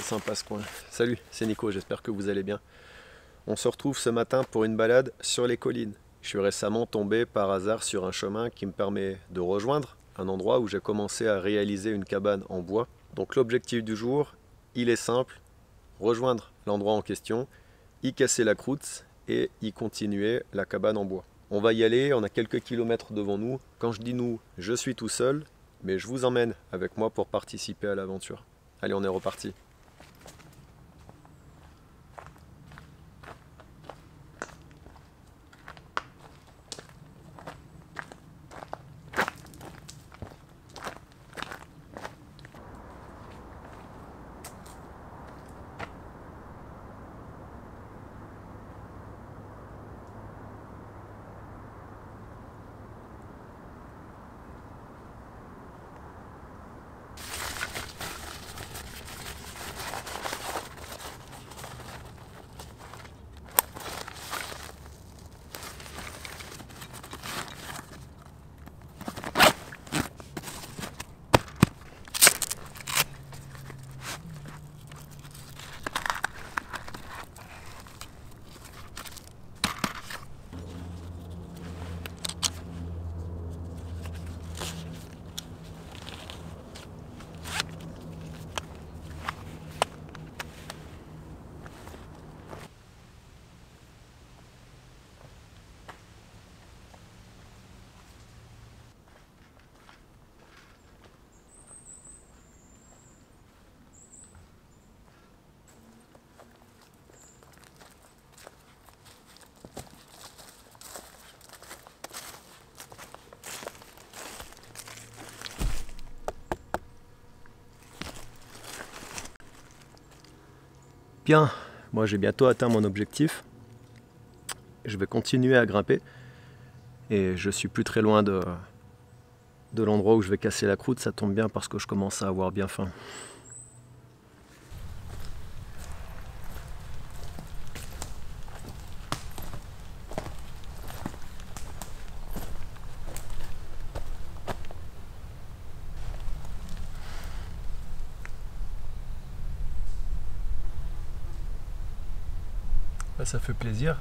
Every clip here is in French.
sympa ce coin. Salut, c'est Nico, j'espère que vous allez bien. On se retrouve ce matin pour une balade sur les collines. Je suis récemment tombé par hasard sur un chemin qui me permet de rejoindre un endroit où j'ai commencé à réaliser une cabane en bois. Donc l'objectif du jour, il est simple, rejoindre l'endroit en question, y casser la croûte et y continuer la cabane en bois. On va y aller, on a quelques kilomètres devant nous. Quand je dis nous, je suis tout seul, mais je vous emmène avec moi pour participer à l'aventure. Allez, on est reparti. Bien, moi j'ai bientôt atteint mon objectif. Je vais continuer à grimper et je suis plus très loin de l'endroit où je vais casser la croûte. Ça tombe bien parce que je commence à avoir bien faim. Là, ça fait plaisir.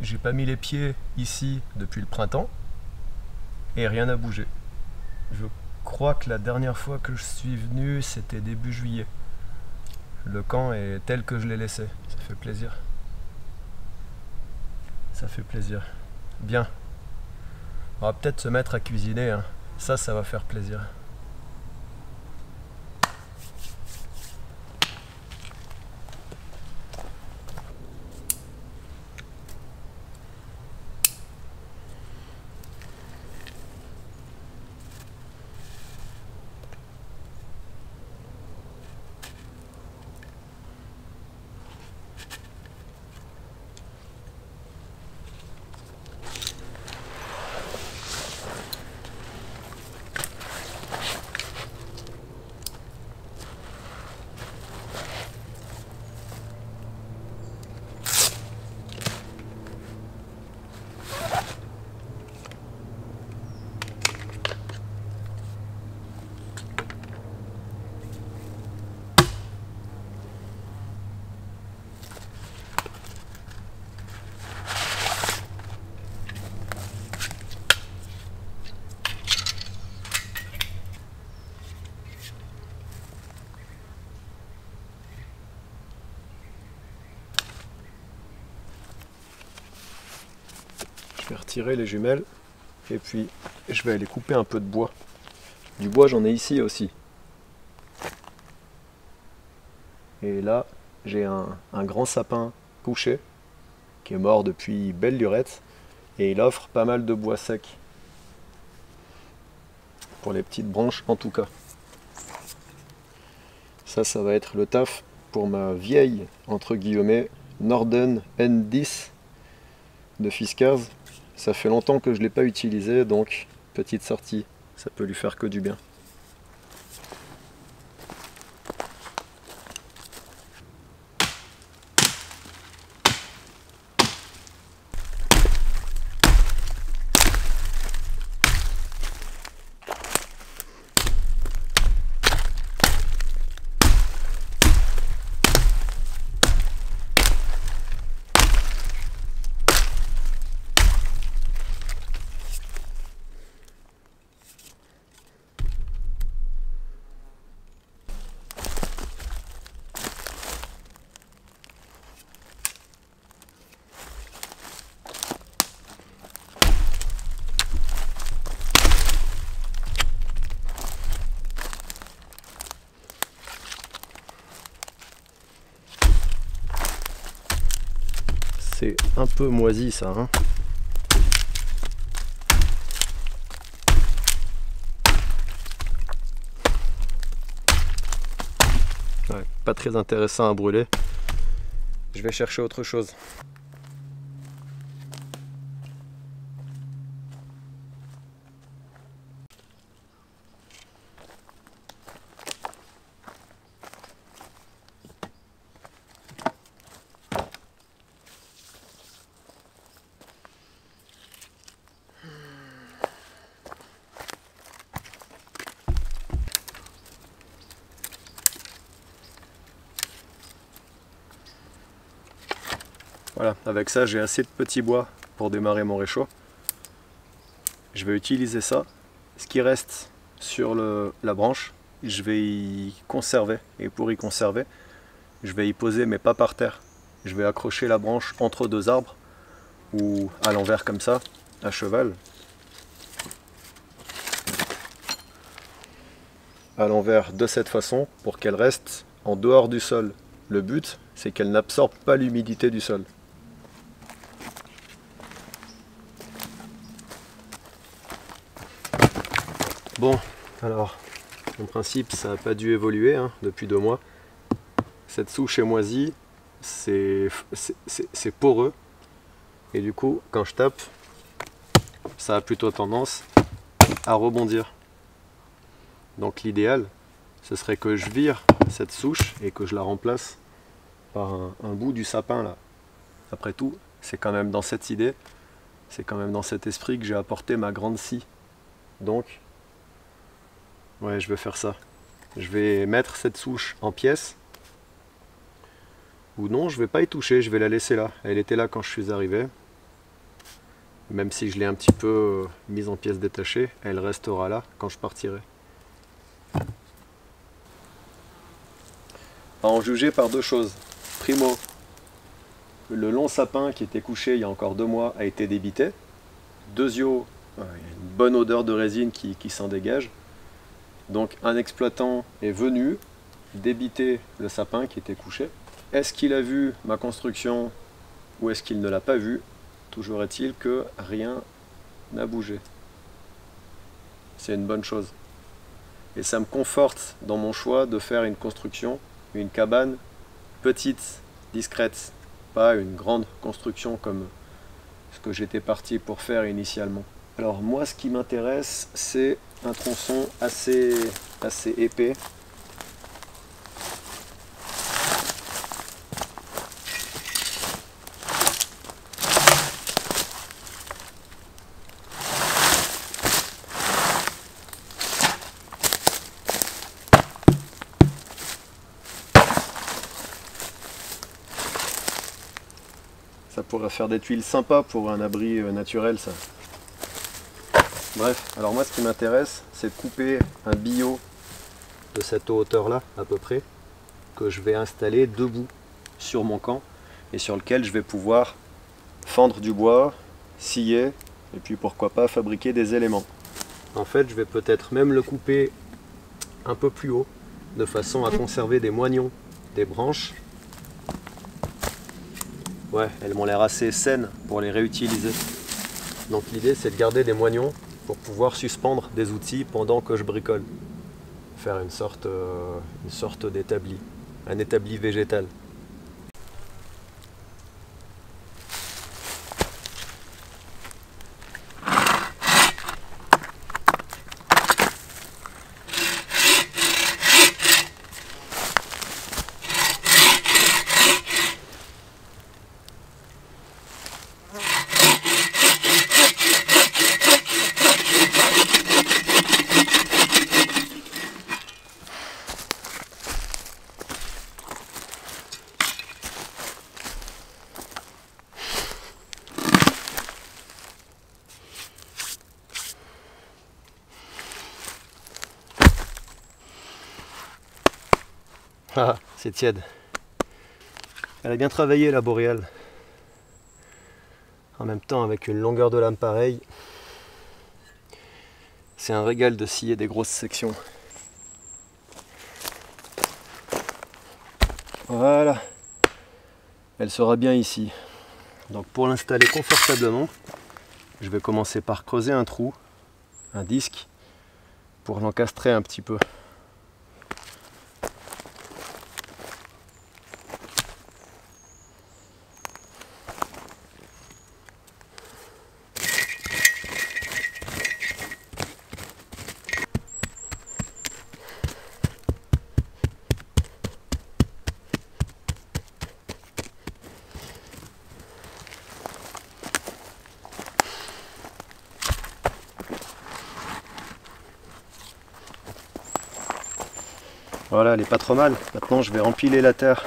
J'ai pas mis les pieds ici depuis le printemps et rien n'a bougé. Je crois que la dernière fois que je suis venu, c'était début juillet. Le camp est tel que je l'ai laissé. Ça fait plaisir. Ça fait plaisir. Bien. On va peut-être se mettre à cuisiner, hein. Ça va faire plaisir. Je vais retirer les jumelles et puis je vais aller couper un peu de bois. Du bois, j'en ai ici aussi. Et là, j'ai un grand sapin couché qui est mort depuis belle lurette et il offre pas mal de bois sec. Pour les petites branches en tout cas. Ça va être le taf pour ma vieille, entre guillemets, Norden N10 de Fiskars. Ça fait longtemps que je ne l'ai pas utilisé, donc petite sortie, ça peut lui faire que du bien. C'est un peu moisi ça, hein. Ouais, pas très intéressant à brûler. Je vais chercher autre chose. Voilà, avec ça j'ai assez de petits bois pour démarrer mon réchaud. Je vais utiliser ça. Ce qui reste sur la branche, je vais y conserver. Et pour y conserver, je vais y poser, mais pas par terre. Je vais accrocher la branche entre deux arbres, ou à l'envers comme ça, à cheval. À l'envers de cette façon, pour qu'elle reste en dehors du sol. Le but, c'est qu'elle n'absorbe pas l'humidité du sol. Bon, alors, en principe, ça n'a pas dû évoluer hein, depuis 2 mois. Cette souche est moisie, c'est poreux. Et du coup, quand je tape, ça a plutôt tendance à rebondir. Donc l'idéal, ce serait que je vire cette souche et que je la remplace par un bout du sapin là. Après tout, c'est quand même dans cette idée, c'est quand même dans cet esprit que j'ai apporté ma grande scie. Donc, ouais, je vais faire ça. Je vais mettre cette souche en pièces. Ou non, je vais pas y toucher, je vais la laisser là. Elle était là quand je suis arrivé. Même si je l'ai un petit peu mise en pièces détachées, elle restera là quand je partirai. À en juger par 2 choses. Primo, le long sapin qui était couché il y a encore 2 mois a été débité. Deuxio, il y a une bonne odeur de résine qui s'en dégage. Donc un exploitant est venu débiter le sapin qui était couché. Est-ce qu'il a vu ma construction ou est-ce qu'il ne l'a pas vu? Toujours est-il que rien n'a bougé. C'est une bonne chose. Et ça me conforte dans mon choix de faire une construction, une cabane petite, discrète, pas une grande construction comme ce que j'étais parti pour faire initialement. Alors moi ce qui m'intéresse c'est un tronçon assez épais. Ça pourrait faire des tuiles sympas pour un abri naturel ça. Bref, alors moi ce qui m'intéresse, c'est de couper un billot de cette hauteur là à peu près, que je vais installer debout sur mon camp et sur lequel je vais pouvoir fendre du bois, scier et puis pourquoi pas fabriquer des éléments. En fait je vais peut-être même le couper un peu plus haut de façon à conserver des moignons, des branches. Ouais, elles m'ont l'air assez saines pour les réutiliser. Donc l'idée c'est de garder des moignons pour pouvoir suspendre des outils pendant que je bricole. Faire une sorte d'établi, un établi végétal. Ah, c'est tiède. Elle a bien travaillé la boréale. En même temps, avec une longueur de lame pareille, c'est un régal de scier des grosses sections. Voilà. Elle sera bien ici. Donc pour l'installer confortablement, je vais commencer par creuser un trou, un disque, pour l'encastrer un petit peu. Voilà, elle est pas trop mal. Maintenant, je vais empiler la terre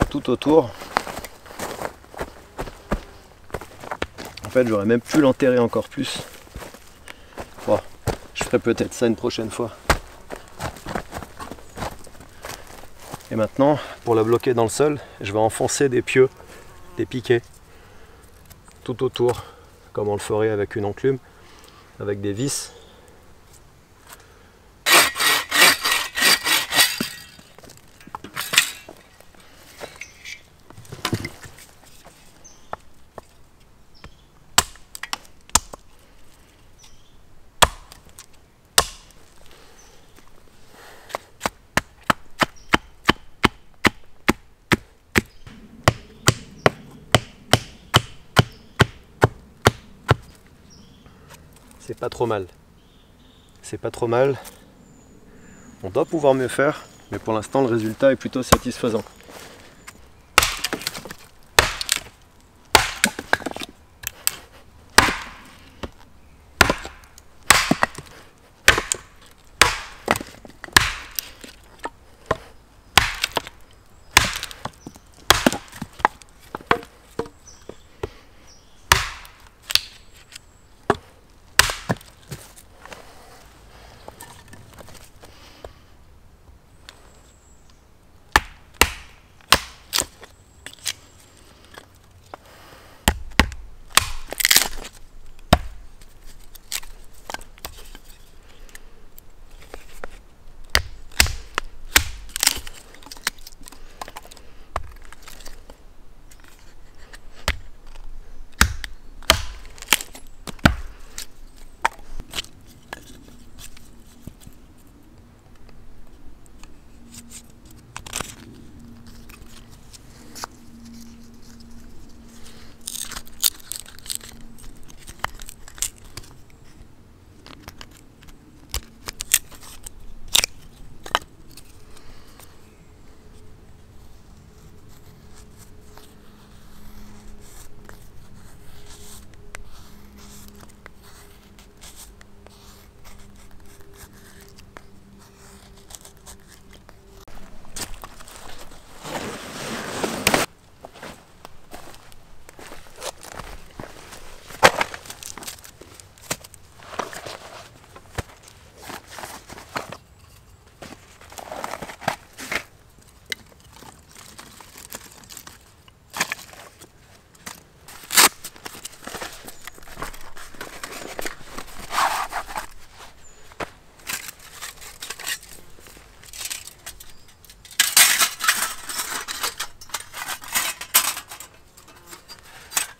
tout autour. En fait, j'aurais même pu l'enterrer encore plus. Bon, je ferai peut-être ça une prochaine fois. Et maintenant, pour la bloquer dans le sol, je vais enfoncer des pieux, des piquets, tout autour, comme on le ferait avec une enclume, avec des vis. C'est pas trop mal. C'est pas trop mal. On doit pouvoir mieux faire, mais pour l'instant le résultat est plutôt satisfaisant.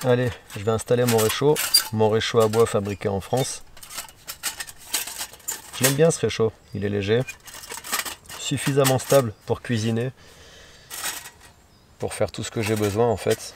Allez, je vais installer mon réchaud à bois fabriqué en France. Je l'aime bien ce réchaud, il est léger, suffisamment stable pour cuisiner, pour faire tout ce que j'ai besoin en fait.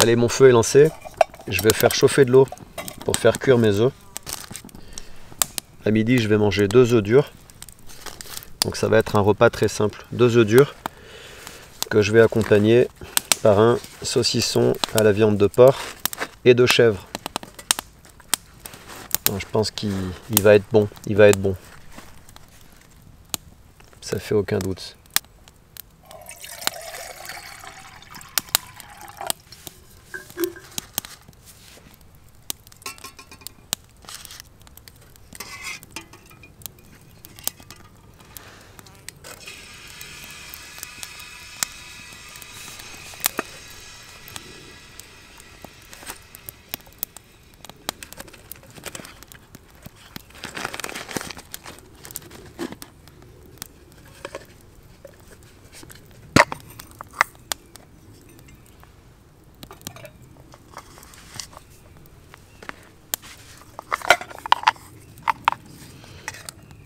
Allez, mon feu est lancé. Je vais faire chauffer de l'eau pour faire cuire mes œufs. À midi, je vais manger 2 œufs durs. Donc ça va être un repas très simple. 2 œufs durs que je vais accompagner par un saucisson à la viande de porc et de chèvre. Donc, je pense qu'il va être bon. Il va être bon. Ça fait aucun doute.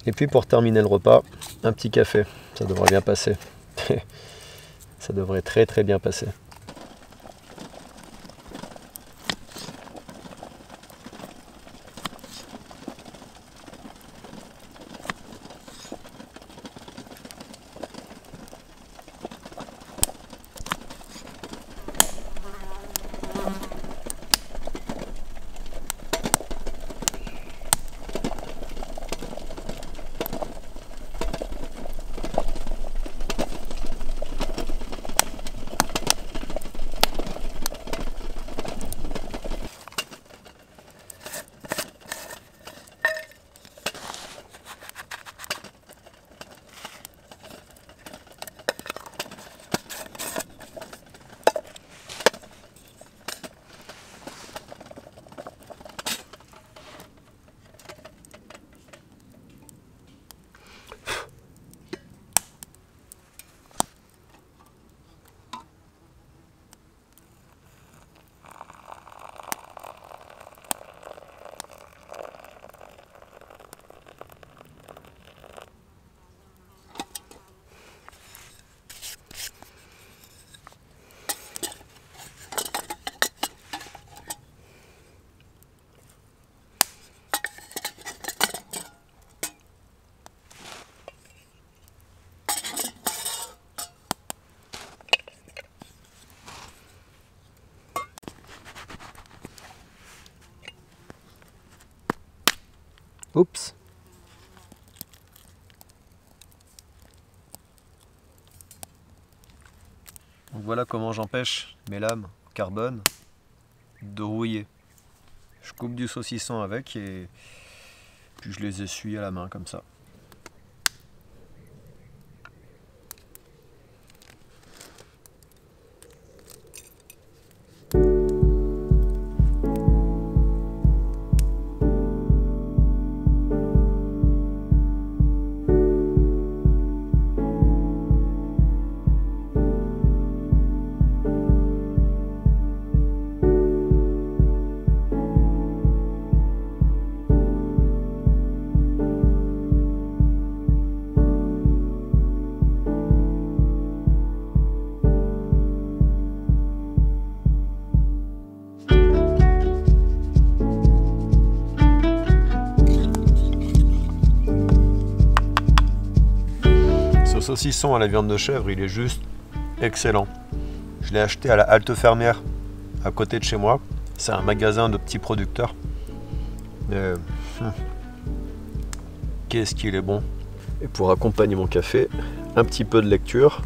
Et puis pour terminer le repas, un petit café. Ça devrait bien passer. Ça devrait très très bien passer. Oups. Donc voilà comment j'empêche mes lames en carbone de rouiller. Je coupe du saucisson avec et puis je les essuie à la main comme ça. Saucisson à la viande de chèvre, il est juste excellent. Je l'ai acheté à la Halte Fermière à côté de chez moi. C'est un magasin de petits producteurs. Qu'est-ce qu'il est bon. Et pour accompagner mon café, un petit peu de lecture.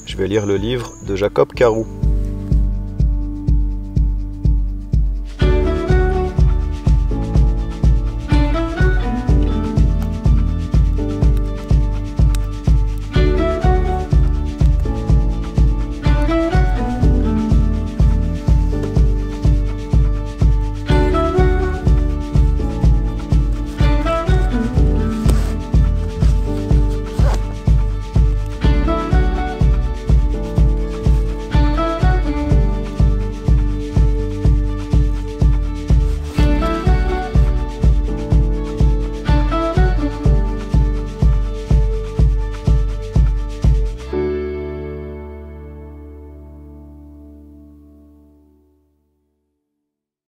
Je vais lire le livre de Jacob Carou.